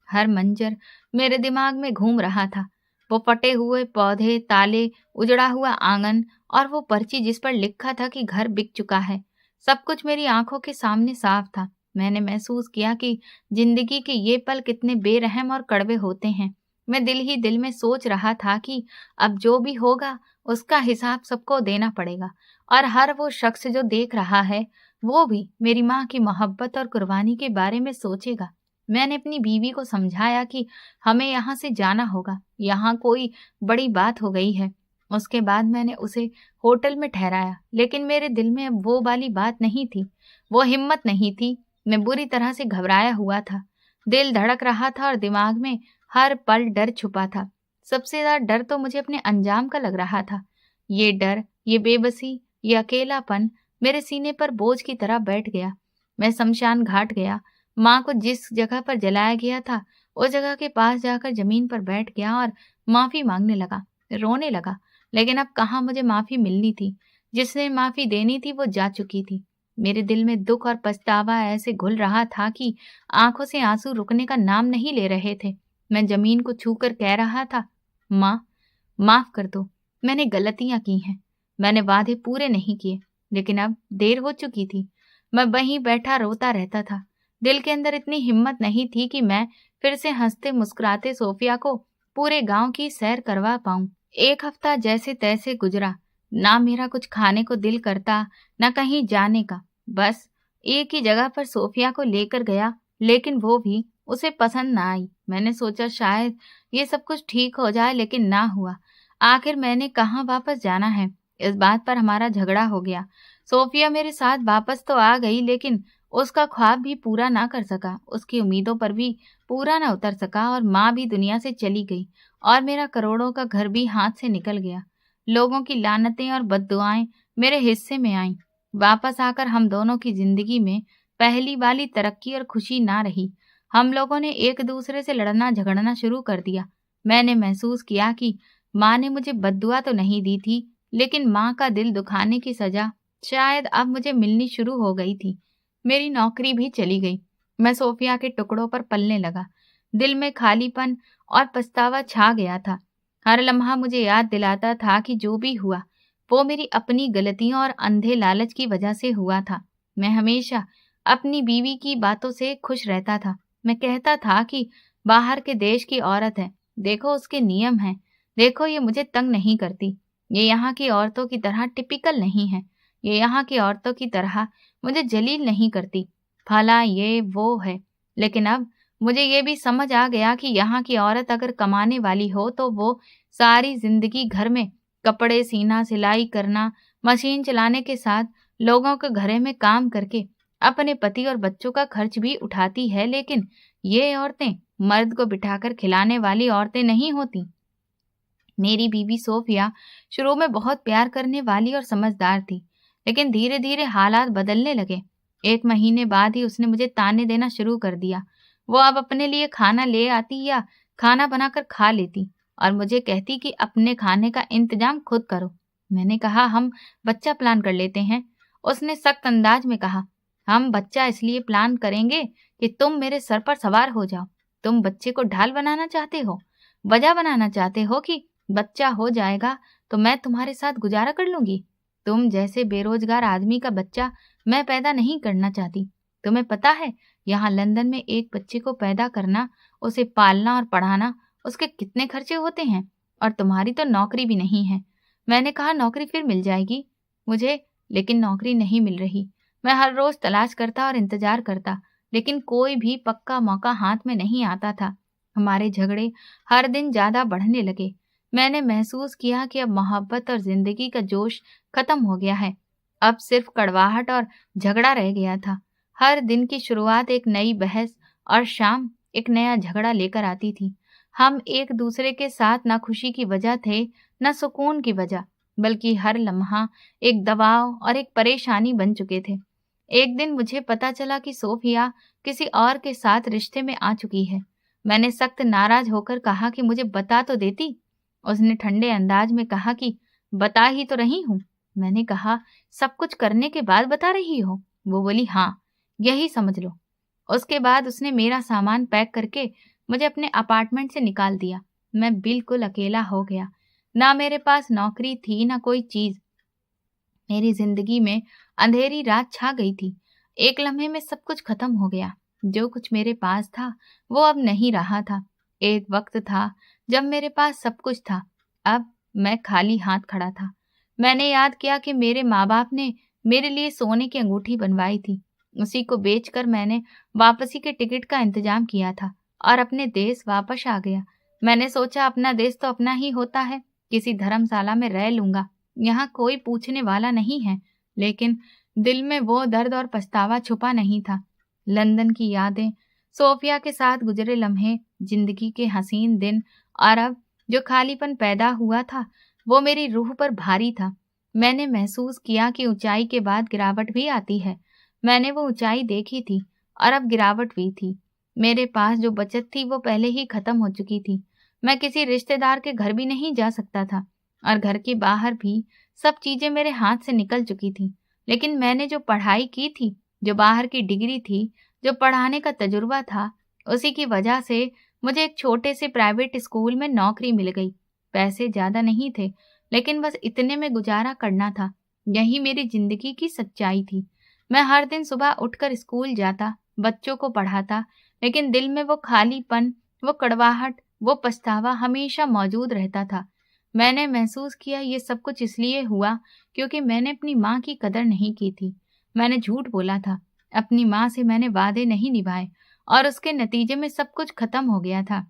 हर मंजर मेरे दिमाग में घूम रहा था, वो फटे हुए पौधे, ताले, उजड़ा हुआ आंगन और वो पर्ची जिस पर लिखा था कि घर बिक चुका है। सब कुछ मेरी आंखों के सामने साफ था। मैंने महसूस किया कि जिंदगी के ये पल कितने बेरहम और कड़वे होते हैं। मैं दिल ही दिल में सोच रहा था कि अब जो भी होगा उसका हिसाब सबको देना पड़ेगा, और हर वो शख्स जो देख रहा है वो भी मेरी माँ की मोहब्बत और कुर्बानी के बारे में सोचेगा। मैंने अपनी बीवी को समझाया कि हमें यहाँ से जाना होगा, यहाँ कोई बड़ी बात हो गई है। उसके बाद मैंने उसे होटल में ठहराया, लेकिन मेरे दिल में अब वो वाली बात नहीं थी, वो हिम्मत नहीं थी। मैं बुरी तरह से घबराया हुआ था, दिल धड़क रहा था और दिमाग में हर पल डर छुपा था। सबसे ज्यादा डर तो मुझे अपने अंजाम का लग रहा था। ये डर, ये बेबसी, ये अकेलापन मेरे सीने पर बोझ की तरह बैठ गया। मैं शमशान घाट गया। माँ को जिस जगह पर जलाया गया था उस जगह के पास जाकर जमीन पर बैठ गया और माफी मांगने लगा, रोने लगा। लेकिन अब कहाँ मुझे माफी मिलनी थी? जिसने माफी देनी थी वो जा चुकी थी। मेरे दिल में दुख और पछतावा ऐसे घुल रहा था कि आंखों से आंसू रुकने का नाम नहीं ले रहे थे। मैं जमीन को छूकर कह रहा था, माँ, माफ कर दो, मैंने गलतियां की हैं, मैंने वादे पूरे नहीं किए, लेकिन अब देर हो चुकी थी। मैं वहीं बैठा रोता रहता था। दिल के अंदर इतनी हिम्मत नहीं थी कि मैं फिर से हंसते मुस्कुराते सोफिया को पूरे गांव की सैर करवा पाऊं। एक हफ्ता जैसे तैसे गुजरा। ना मेरा कुछ खाने को दिल करता, ना कहीं जाने का। बस एक ही जगह पर सोफिया को लेकर गया, लेकिन वो भी उसे पसंद ना आई। मैंने सोचा शायद ये सब कुछ ठीक हो जाए, लेकिन ना हुआ। आखिर मैंने कहाँ वापस जाना है, इस बात पर हमारा झगड़ा हो गया। सोफिया मेरे साथ वापस तो आ गई, लेकिन उसका ख्वाब भी पूरा ना कर सका, उसकी उम्मीदों पर भी पूरा ना उतर सका, और माँ भी दुनिया से चली गई, और मेरा करोड़ों का घर भी हाथ से निकल गया। लोगों की लानतें और बद्दुआएं मेरे हिस्से में आईं। वापस आकर हम दोनों की जिंदगी में पहली वाली तरक्की और खुशी ना रही। हम लोगों ने एक दूसरे से लड़ना झगड़ना शुरू कर दिया। मैंने महसूस किया कि माँ ने मुझे बद्दुआ तो नहीं दी थी, लेकिन माँ का दिल दुखाने की सजा शायद अब मुझे मिलनी शुरू हो गई थी। मेरी नौकरी भी चली गई। मैं सोफिया के टुकड़ों पर पलने लगा। दिल में खालीपन और पछतावा छा गया था। हर लम्हा मुझे याद दिलाता था कि जो भी हुआ वो मेरी अपनी गलतियों और अंधे लालच की वजह से हुआ था। मैं हमेशा अपनी बीवी की बातों से खुश रहता था। मैं कहता था कि बाहर के देश की औरत है, देखो उसके नियम हैं, देखो ये मुझे तंग नहीं करती, ये यहाँ की औरतों की तरह टिपिकल नहीं है, ये यहाँ की औरतों की तरह मुझे जलील नहीं करती, भला ये वो है। लेकिन अब मुझे ये भी समझ आ गया कि यहाँ की औरत अगर कमाने वाली हो तो वो सारी जिंदगी घर में कपड़े सीना, सिलाई करना, मशीन चलाने के साथ लोगों के घरे में काम करके अपने पति और बच्चों का खर्च भी उठाती है। लेकिन ये औरतें मर्द को बिठाकर खिलाने वाली औरतें नहीं होती। मेरी बीवी सोफिया शुरू में बहुत प्यार करने वाली और समझदार थी, लेकिन धीरे धीरे हालात बदलने लगे। 1 महीने बाद ही उसने मुझे ताने देना शुरू कर दिया। वो अब अपने लिए खाना ले आती या खाना बनाकर खा लेती और मुझे कहती कि अपने खाने का इंतजाम खुद करो। मैंने कहा हम बच्चा प्लान कर लेते हैं। उसने सख्त अंदाज में कहा, हम बच्चा इसलिए प्लान करेंगे कि तुम मेरे सर पर सवार हो जाओ। तुम बच्चे को ढाल बनाना चाहते हो, वजह बनाना चाहते हो कि बच्चा हो जाएगा तो मैं तुम्हारे साथ गुजारा कर लूंगी। तुम जैसे बेरोजगार आदमी का बच्चा मैं पैदा नहीं करना चाहती। तुम्हें पता है यहाँ लंदन में एक बच्चे को पैदा करना, उसे पालना और पढ़ाना, उसके कितने खर्चे होते हैं, और तुम्हारी तो नौकरी भी नहीं है। मैंने कहा नौकरी फिर मिल जाएगी मुझे, लेकिन नौकरी नहीं मिल रही। मैं हर रोज तलाश करता और इंतजार करता, लेकिन कोई भी पक्का मौका हाथ में नहीं आता था। हमारे झगड़े हर दिन ज्यादा बढ़ने लगे। मैंने महसूस किया कि अब मोहब्बत और जिंदगी का जोश खत्म हो गया है। अब सिर्फ कड़वाहट और झगड़ा रह गया था। हर दिन की शुरुआत एक नई बहस और शाम एक नया झगड़ा लेकर आती थी। हम एक दूसरे के साथ न खुशी की वजह थे, न सुकून की वजह, बल्कि हर लम्हा एक दबाव और एक परेशानी बन चुके थे। एक दिन मुझे पता चला कि सोफिया किसी और के साथ रिश्ते में आ चुकी है। मैंने सख्त नाराज होकर कहा कि मुझे बता तो देती। उसने ठंडे अंदाज में कहा कि बता ही तो रही हूँ। मैंने कहा सब कुछ करने के बाद बता रही हो? वो बोली हाँ, यही समझ लो। उसके बाद उसने मेरा सामान पैक करके मुझे अपने अपार्टमेंट से निकाल दिया। मैं बिल्कुल अकेला हो गया। ना मेरे पास नौकरी थी, ना कोई चीज। मेरी जिंदगी में अंधेरी रात छा गई थी। एक लम्हे में सब कुछ खत्म हो गया। जो कुछ मेरे पास था वो अब नहीं रहा था। एक वक्त था जब मेरे पास सब कुछ था, अब मैं खाली हाथ खड़ा था। मैंने याद किया कि मेरे माँ बाप ने मेरे लिए सोने की अंगूठी बनवाई थी। उसी को बेचकर मैंने वापसी के टिकट का इंतजाम किया था और अपने देश वापस आ गया। मैंने सोचा अपना देश तो अपना ही होता है, किसी धर्मशाला में रह लूंगा, यहाँ कोई पूछने वाला नहीं है। लेकिन दिल में वो दर्द और पछतावा छुपा नहीं था। लंदन की यादें, सोफिया के साथ गुजरे लम्हे, जिंदगी के हसीन दिन, और अब जो खालीपन पैदा हुआ था वो मेरी रूह पर भारी था। मैंने महसूस किया कि ऊंचाई के बाद गिरावट भी आती है। मैंने वो ऊंचाई देखी थी और अब गिरावट भी थी। मेरे पास जो बचत थी वो पहले ही खत्म हो चुकी थी। मैं किसी रिश्तेदार के घर भी नहीं जा सकता था और घर के बाहर भी सब चीजें मेरे हाथ से निकल चुकी थी। लेकिन मैंने जो पढ़ाई की थी, जो बाहर की डिग्री थी, जो पढ़ाने का तजुर्बा था, उसी की वजह से मुझे एक छोटे से प्राइवेट स्कूल में नौकरी मिल गई। पैसे ज्यादा नहीं थे, लेकिन बस इतने में गुजारा करना था। यही मेरी जिंदगी की सच्चाई थी। मैं हर दिन सुबह उठकर स्कूल जाता, बच्चों को पढ़ाता, लेकिन दिल में वो खालीपन, वो कड़वाहट, वो पछतावा हमेशा मौजूद रहता था। मैंने महसूस किया ये सब कुछ इसलिए हुआ क्योंकि मैंने अपनी माँ की कदर नहीं की थी। मैंने झूठ बोला था। अपनी माँ से मैंने वादे नहीं निभाए और उसके नतीजे में सब कुछ खत्म हो गया था।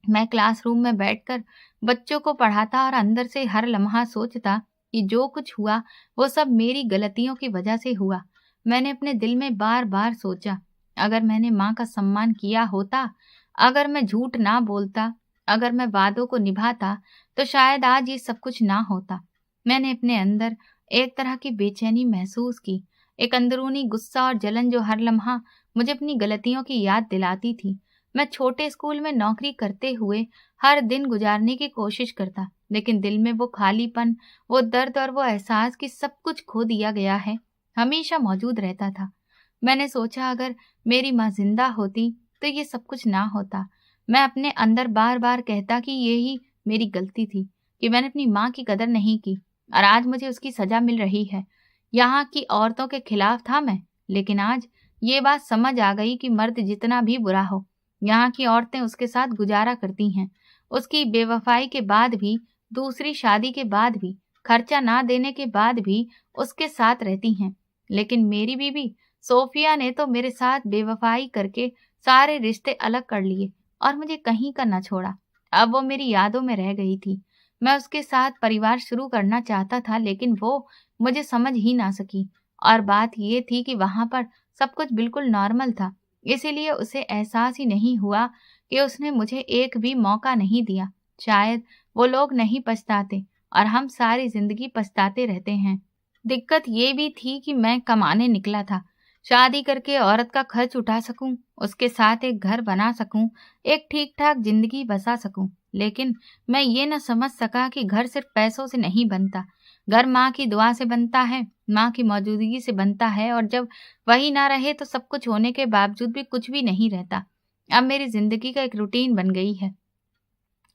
मैं क्लासरूम में बैठकर बच्चों को पढ़ाता और अंदर से हर लम्हा सोचता कि जो कुछ हुआ वो सब मेरी गलतियों की वजह से हुआ। मैंने अपने दिल में बार बार सोचा, अगर मैंने माँ का सम्मान किया होता, अगर मैं झूठ ना बोलता, अगर मैं वादों को निभाता, तो शायद आज ये सब कुछ ना होता। मैंने अपने अंदर एक तरह की बेचैनी महसूस की, एक अंदरूनी गुस्सा और जलन जो हर लम्हा मुझे अपनी गलतियों की याद दिलाती थी। मैं छोटे स्कूल में नौकरी करते हुए हर दिन गुजारने की कोशिश करता, लेकिन दिल में वो खालीपन, वो दर्द और वो एहसास कि सब कुछ खो दिया गया है, हमेशा मौजूद रहता था। मैंने सोचा, अगर मेरी माँ जिंदा होती तो ये सब कुछ ना होता। मैं अपने अंदर बार बार कहता कि यही मेरी गलती थी, कि मैंने अपनी माँ की कदर नहीं की और आज मुझे उसकी सजा मिल रही है। यहाँ की औरतों के खिलाफ था मैं, लेकिन आज ये बात समझ आ गई कि मर्द जितना भी बुरा हो, यहाँ की औरतें उसके साथ गुजारा करती हैं। उसकी बेवफाई के बाद भी, दूसरी शादी के बाद भी, खर्चा ना देने के बाद भी उसके साथ रहती हैं। लेकिन मेरी बीवी सोफिया ने तो मेरे साथ बेवफाई करके सारे रिश्ते अलग कर लिए और मुझे कहीं का न छोड़ा। अब वो मेरी यादों में रह गई थी। मैं उसके साथ परिवार शुरू करना चाहता था, लेकिन वो मुझे समझ ही ना सकी। और बात ये थी कि वहां पर सब कुछ बिल्कुल नॉर्मल था, इसीलिए उसे एहसास ही नहीं हुआ कि उसने मुझे एक भी मौका नहीं दिया। शायद वो लोग नहीं पछताते और हम सारी जिंदगी पछताते रहते हैं। दिक्कत ये भी थी कि मैं कमाने निकला था, शादी करके औरत का खर्च उठा सकूं, उसके साथ एक घर बना सकूं, एक ठीक ठाक जिंदगी बसा सकूं। लेकिन मैं ये न समझ सका कि घर सिर्फ पैसों से नहीं बनता। घर माँ की दुआ से बनता है, माँ की मौजूदगी से बनता है, और जब वही ना रहे तो सब कुछ होने के बावजूद भी कुछ भी नहीं रहता। अब मेरी जिंदगी का एक रूटीन बन गई है।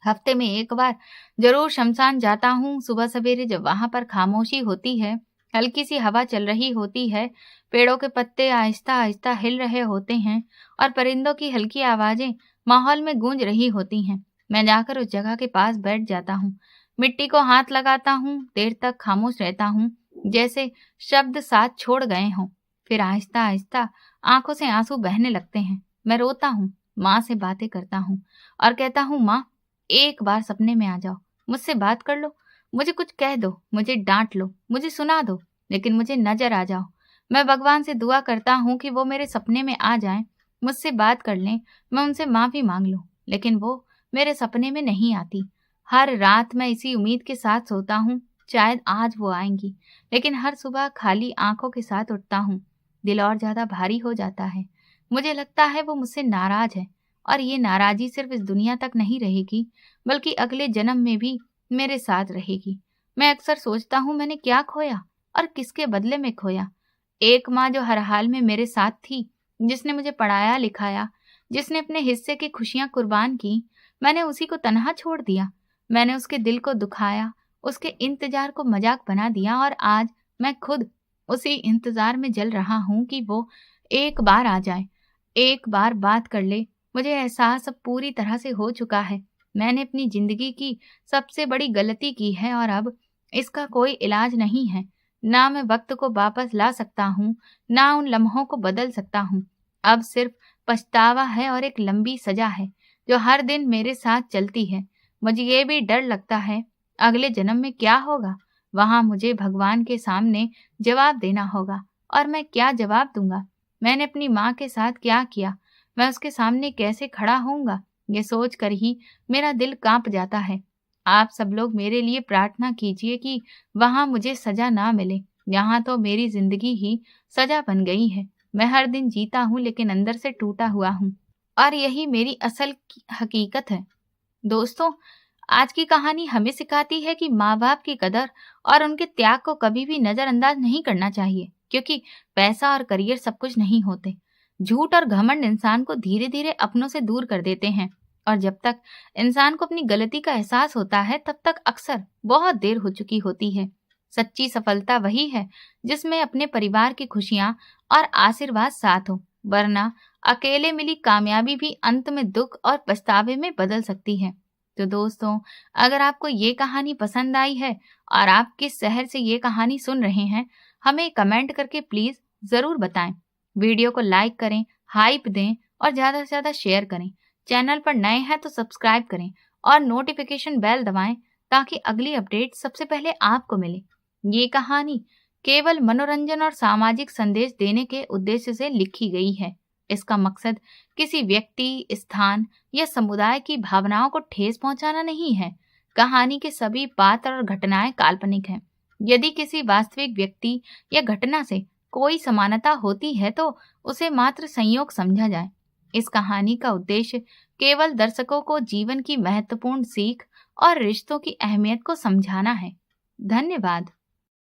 हफ्ते में एक बार जरूर शमशान जाता हूँ। सुबह सवेरे जब वहां पर खामोशी होती है, हल्की सी हवा चल रही होती है, पेड़ों के पत्ते आहिस्ता आहिस्ता हिल रहे होते हैं और परिंदों की हल्की आवाजें माहौल में गूंज रही होती हैं, मैं जाकर उस जगह के पास बैठ जाता हूँ। मिट्टी को हाथ लगाता हूँ, देर तक खामोश रहता हूँ, जैसे शब्द साथ छोड़ गए हों। फिर आहिस्ता आहिस्ता आंखों से आंसू बहने लगते हैं। मैं रोता हूँ, माँ से बातें करता हूँ और कहता हूँ, माँ, एक बार सपने में आ जाओ, मुझसे बात कर लो, मुझे कुछ कह दो, मुझे डांट लो, मुझे सुना दो, लेकिन मुझे नजर आ जाओ। मैं भगवान से दुआ करता हूँ कि वो मेरे सपने में आ जाएं, मुझसे बात कर लें, मैं उनसे माफी मांग लूं, लेकिन वो मेरे सपने में नहीं आती। हर रात मैं इसी उम्मीद के साथ सोता हूँ, शायद आज वो आएंगी, लेकिन हर सुबह खाली आंखों के साथ उठता हूँ। दिल और ज्यादा भारी हो जाता है। मुझे लगता है वो मुझसे नाराज है और ये नाराजी सिर्फ इस दुनिया तक नहीं रहेगी, बल्कि अगले जन्म में भी मेरे साथ रहेगी। मैं अक्सर सोचता हूँ, मैंने क्या खोया और किसके बदले में खोया। एक माँ जो हर हाल में मेरे साथ थी, जिसने मुझे पढ़ाया लिखाया, जिसने अपने हिस्से की खुशियां कुर्बान की, मैंने उसी को तनहा छोड़ दिया। मैंने उसके दिल को दुखाया, उसके इंतजार को मजाक बना दिया और आज मैं खुद उसी इंतजार में जल रहा हूँ कि वो एक बार आ जाए, एक बार बात कर ले। मुझे एहसास अब पूरी तरह से हो चुका है, मैंने अपनी जिंदगी की सबसे बड़ी गलती की है और अब इसका कोई इलाज नहीं है। ना मैं वक्त को वापस ला सकता हूँ, ना उन लम्हों को बदल सकता हूँ। अब सिर्फ पछतावा है और एक लंबी सजा है जो हर दिन मेरे साथ चलती है। मुझे ये भी डर लगता है, अगले जन्म में क्या होगा। वहां मुझे भगवान के सामने जवाब देना होगा, और मैं क्या जवाब दूंगा। मैंने अपनी माँ के साथ क्या किया, मैं उसके सामने कैसे खड़ा होऊंगा, ये सोच कर ही मेरा दिल कांप जाता है। आप सब लोग मेरे लिए प्रार्थना कीजिए कि वहां मुझे सजा ना मिले। यहाँ तो मेरी जिंदगी ही सजा बन गई है। मैं हर दिन जीता हूँ, लेकिन अंदर से टूटा हुआ हूँ, और यही मेरी असल हकीकत है। दोस्तों, आज की कहानी हमें सिखाती है कि माँ बाप की कदर और उनके त्याग को कभी भी नजरअंदाज नहीं करना चाहिए, क्योंकि पैसा और करियर सब कुछ नहीं होते। झूठ और घमंड इंसान को धीरे धीरे अपनों से दूर कर देते हैं, और जब तक इंसान को अपनी गलती का एहसास होता है, तब तक अक्सर बहुत देर हो चुकी होती है। सच्ची सफलता वही है जिसमें अपने परिवार की खुशियां और आशीर्वाद साथ हो, वरना अकेले मिली कामयाबी भी अंत में दुख और पछतावे में बदल सकती है। तो दोस्तों, अगर आपको ये कहानी पसंद आई है और आप किस शहर से ये कहानी सुन रहे हैं, हमें कमेंट करके प्लीज जरूर बताएं। वीडियो को लाइक करें, हाइप दें और ज़्यादा से ज़्यादा शेयर करें। चैनल पर नए हैं तो सब्सक्राइब करें और नोटिफिकेशन बेल दबाएं ताकि अगली अपडेट सबसे पहले आपको मिले। ये कहानी केवल मनोरंजन और सामाजिक संदेश देने के उद्देश्य से लिखी गई है। इसका मकसद किसी व्यक्ति, स्थान या समुदाय की भावनाओं को ठेस पहुंचाना नहीं है। कहानी के सभी पात्र और घटनाएं काल्पनिक हैं। यदि किसी वास्तविक व्यक्ति या घटना से कोई समानता होती है तो उसे मात्र संयोग समझा जाए। इस कहानी का उद्देश्य केवल दर्शकों को जीवन की महत्वपूर्ण सीख और रिश्तों की अहमियत को समझाना है। धन्यवाद।